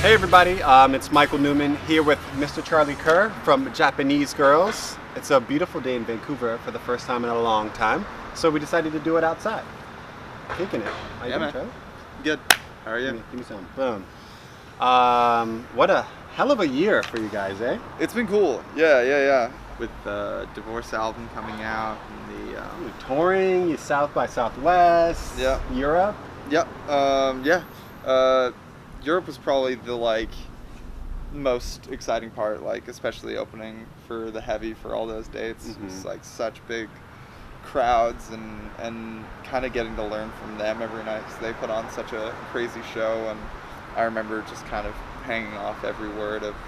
Hey everybody, it's Michael Newman here with Mr. Charlie Kerr from JPNSGRLS. It's a beautiful day in Vancouver for the first time in a long time, so we decided to do it outside. Kicking it. How you doing, Charlie? Good. How are you? Give me some. Boom. What a hell of a year for you guys, eh? It's been cool. Yeah. With the Divorce album coming out and the You're touring, you South by Southwest. Yeah. Europe. Yep. Europe was probably the most exciting part, especially opening for the Heavy for all those dates. It was such big crowds and kind of getting to learn from them every night because they put on such a crazy show, and I remember just kind of hanging off every word of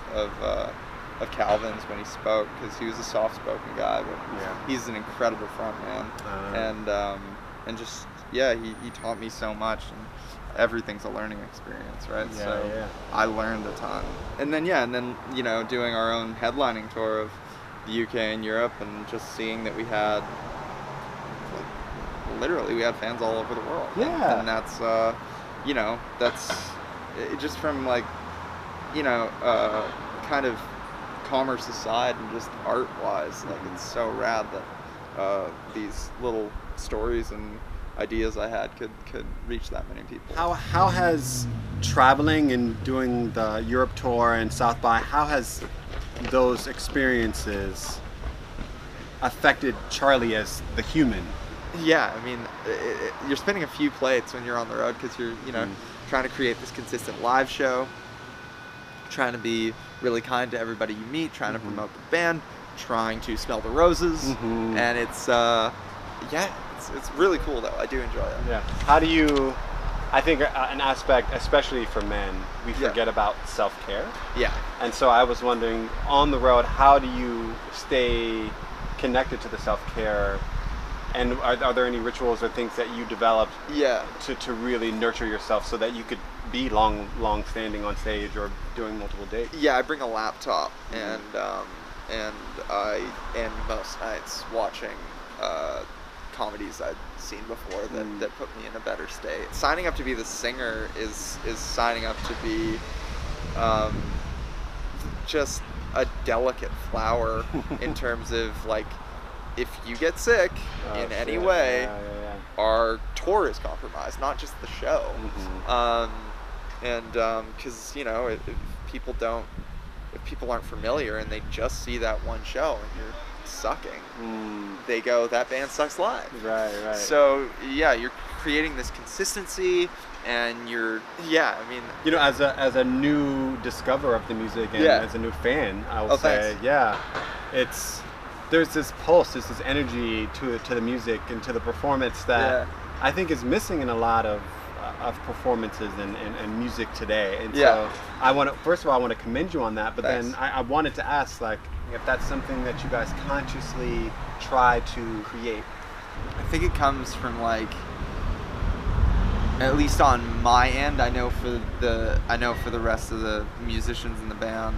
Calvin's when he spoke, because he was a soft-spoken guy, but he's an incredible frontman, and just he taught me so much, and everything's a learning experience, right? I learned a ton, and then doing our own headlining tour of the UK and Europe, and just seeing that we had literally we had fans all over the world, and that's that's just from kind of commerce aside and just art-wise, it's so rad that these little stories and ideas I had could reach that many people. How has traveling and doing the Europe tour and South by, how has those experiences affected Charlie as the human? Yeah, I mean, you're spinning a few plates when you're on the road, because you're trying to create this consistent live show, trying to be really kind to everybody you meet, trying to promote the band, trying to smell the roses, and it's it's really cool though. I do enjoy it. Yeah. How do you? I think an aspect, especially for men, we forget about self-care. Yeah. And so I was wondering, on the road, how do you stay connected to the self-care? And are there any rituals or things that you developed to really nurture yourself so that you could be long-standing on stage or doing multiple dates? Yeah, I bring a laptop, and I end most nights watching comedies I'd seen before that put me in a better state. Signing up to be the singer is signing up to be just a delicate flower in terms of if you get sick in any way, our tour is compromised, not just the show. Because if people aren't familiar and they just see that one show and you're sucking, they go, that band sucks live. Right. So you're creating this consistency, and you're as a new discoverer of the music and as a new fan, I would say there's this pulse, there's this energy to the music and to the performance that I think is missing in a lot of performances and music today. And so I want to commend you on that, but then I wanted to ask if that's something that you guys consciously try to create. I think it comes from at least on my end, I know for the rest of the musicians in the band,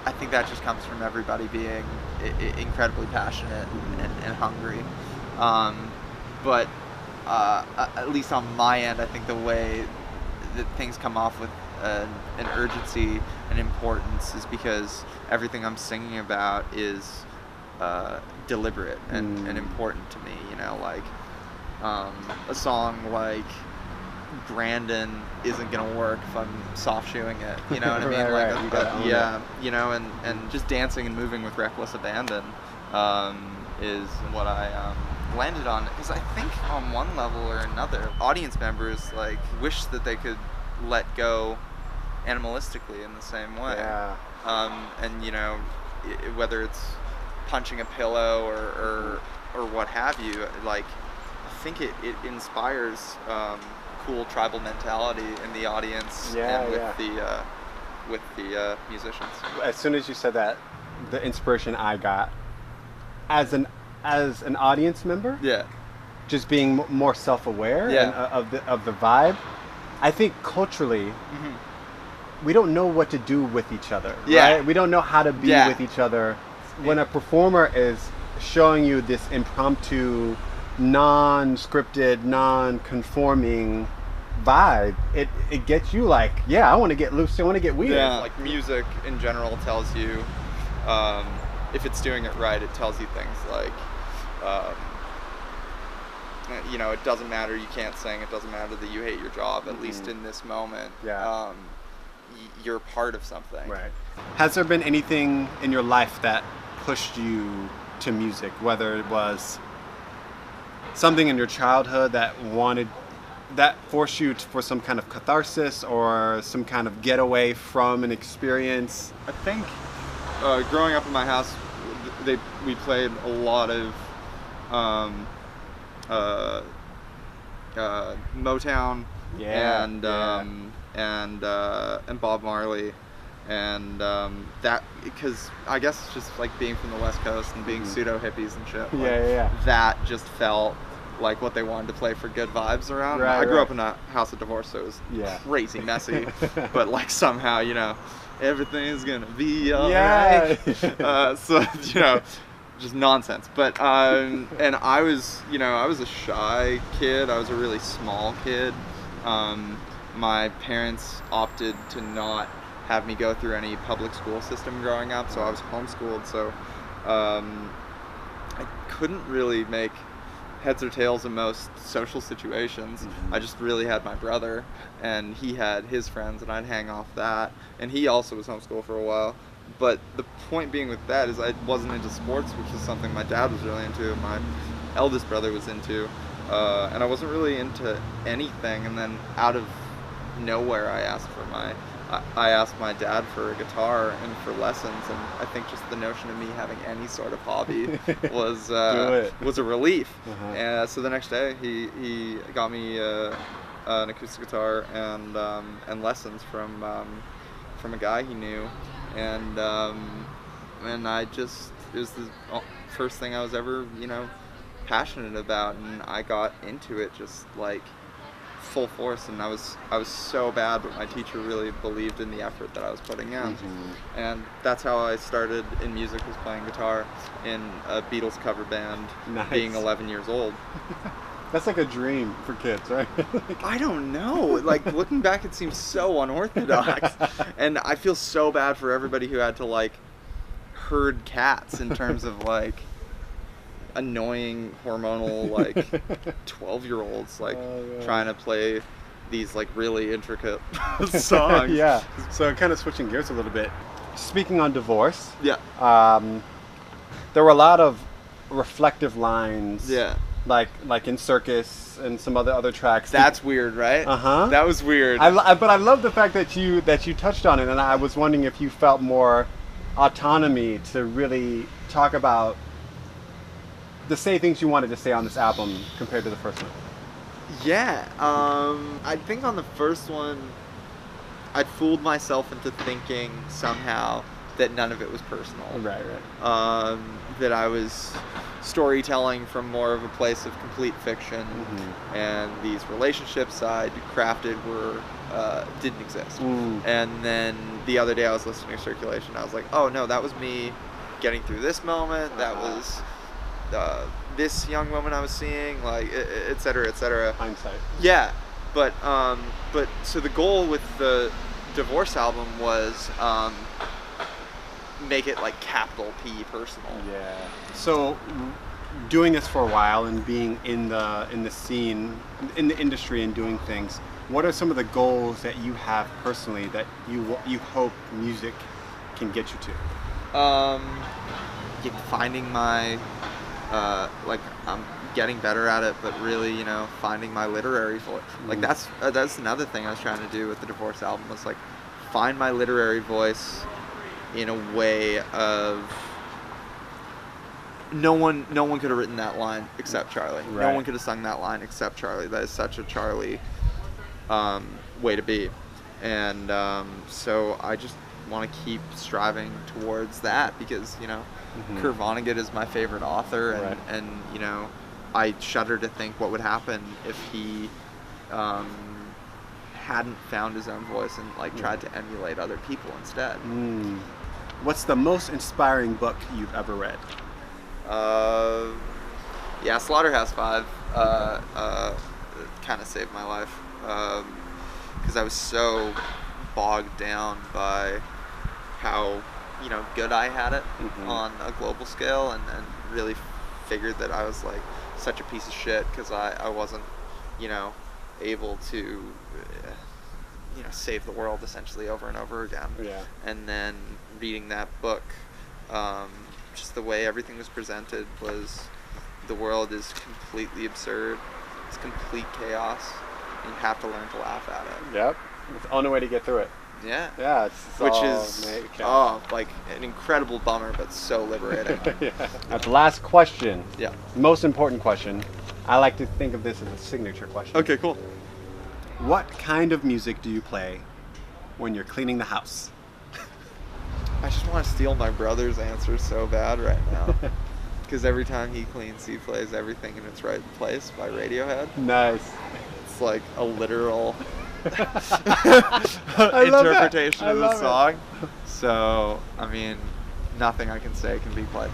I think that just comes from everybody being incredibly passionate and hungry. But at least on my end, I think the way that things come off with an urgency and importance is because everything I'm singing about is deliberate and important to me. A song like Brandon isn't gonna work if I'm soft shoeing it. You know what I mean? And just dancing and moving with reckless abandon is what I landed on, because I think on one level or another, audience members wish that they could let go animalistically in the same way. Whether it's punching a pillow or what have you, I think it inspires cool tribal mentality in the audience and with the musicians. As soon as you said that, the inspiration I got as an audience member, just being more self-aware of the vibe. I think culturally, we don't know what to do with each other. Right? We don't know how to be with each other. When a performer is showing you this impromptu, non-scripted, non-conforming vibe, it gets you like, yeah, I want to get loose, I want to get weird. Yeah, like music in general tells you, if it's doing it right, it tells you things like, you know, it doesn't matter you can't sing, it doesn't matter that you hate your job, at least in this moment. Yeah. You're part of something. Right. Has there been anything in your life that pushed you to music, whether it was something in your childhood that forced you for some kind of catharsis or some kind of getaway from an experience? I think growing up in my house, we played a lot of Motown, and Bob Marley, and that, because I guess it's just like being from the West Coast and being pseudo hippies and shit. That just felt like what they wanted to play for good vibes around. Right, I grew up in a house of divorce, so it was crazy messy, but like somehow, you know, everything's gonna be alright. So, you know, just nonsense. But and I was a shy kid. I was a really small kid. My parents opted to not have me go through any public school system growing up, so I was homeschooled. So I couldn't really make heads or tails in most social situations. I just really had my brother, and he had his friends, and I'd hang off that. And he also was homeschooled for a while. But the point being with that is I wasn't into sports, which is something my dad was really into, my eldest brother was into, and I wasn't really into anything. And then out of nowhere, I asked my dad for a guitar and for lessons, and I think just the notion of me having any sort of hobby was a relief. And so the next day, he got me an acoustic guitar and lessons from a guy he knew, and I just, it was the first thing I was ever, you know, passionate about, and I got into it just like full force, and I was so bad, but my teacher really believed in the effort that I was putting in. And that's how I started in music, was playing guitar in a Beatles cover band, being 11 years old. That's like a dream for kids, right? I don't know. Like, looking back, it seems so unorthodox. And I feel so bad for everybody who had to, like, herd cats in terms of, like, annoying, hormonal, like, 12-year-olds, like, trying to play these, like, really intricate songs. Yeah. So kind of switching gears a little bit. Speaking on divorce. Yeah. There were a lot of reflective lines. Yeah. Like in Circus and some other tracks. That's weird, right? That was weird. But I love the fact that you touched on it, and I was wondering if you felt more autonomy to really talk about the same things you wanted to say on this album compared to the first one. Yeah. I think on the first one, I'd fooled myself into thinking somehow that none of it was personal. Right. That I was storytelling from more of a place of complete fiction, and these relationships I'd crafted didn't exist. And then the other day I was listening to Circulation, I was like, oh no, that was me getting through this moment, that was this young woman I was seeing, like, et cetera, et cetera. Hindsight. Yeah, but so the goal with the Divorce album was make it like capital P personal. Yeah. So doing this for a while and being in the scene, in the industry and doing things, what are some of the goals that you have personally that you hope music can get you to? Finding my like, I'm getting better at it, but really, you know, finding my literary voice. Like that's another thing I was trying to do with the Divorce album, was like find my literary voice in a way of no one could have written that line except Charlie. Right. No one could have sung that line except Charlie. That is such a Charlie way to be, and so I just want to keep striving towards that, because, you know, Kurt Vonnegut is my favorite author, and, and you know, I shudder to think what would happen if he hadn't found his own voice and like tried to emulate other people instead. What's the most inspiring book you've ever read? Yeah, Slaughterhouse-Five kind of saved my life. because I was so bogged down by how, you know, good I had it on a global scale, and really figured that I was like such a piece of shit because I wasn't, you know, able to, you know, save the world essentially over and over again. Yeah. And then reading that book, just the way everything was presented was, the world is completely absurd. It's complete chaos. And you have to learn to laugh at it. Yep. It's the only way to get through it. Yeah. Yeah. Which is like an incredible bummer, but so liberating. Yeah. Now, the last question. Yeah. Most important question. I like to think of this as a signature question. Okay, cool. What kind of music do you play when you're cleaning the house? I just want to steal my brother's answer so bad right now. Because every time he cleans, he plays Everything in Its Right Place by Radiohead. Nice. It's like a literal interpretation of the song. So, I mean, nothing I can say can be quite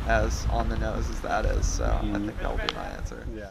as on the nose as that is. So I think that will be my answer. Yeah.